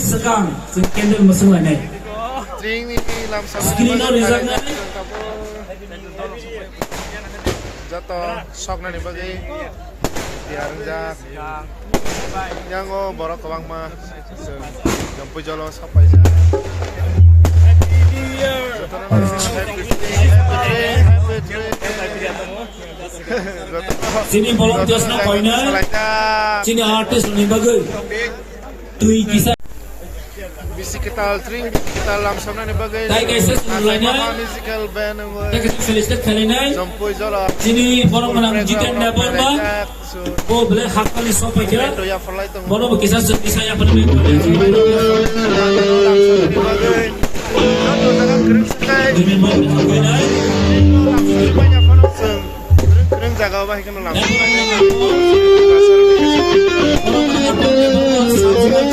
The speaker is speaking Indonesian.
Sekarang candle mesum lainnya. Screener risetnya. Jatuh shock nanti bagi biar jak yang borok ke bang mah yang pujolo sampai aja. Sini volunteers na koina. Sini artis ni bagai. Tui kisah. Bisi kita altering kita langsung nanti bagai. Tay guys lainnya. Musical band Tay guys felistat kalian. Jampu jolo. Sini borong menang jikan dapat bang. Oh boleh hak kali sopai kira. Borong kisah saya pernah Demi mana koina. Kering jaga apa ikan langsung. Orang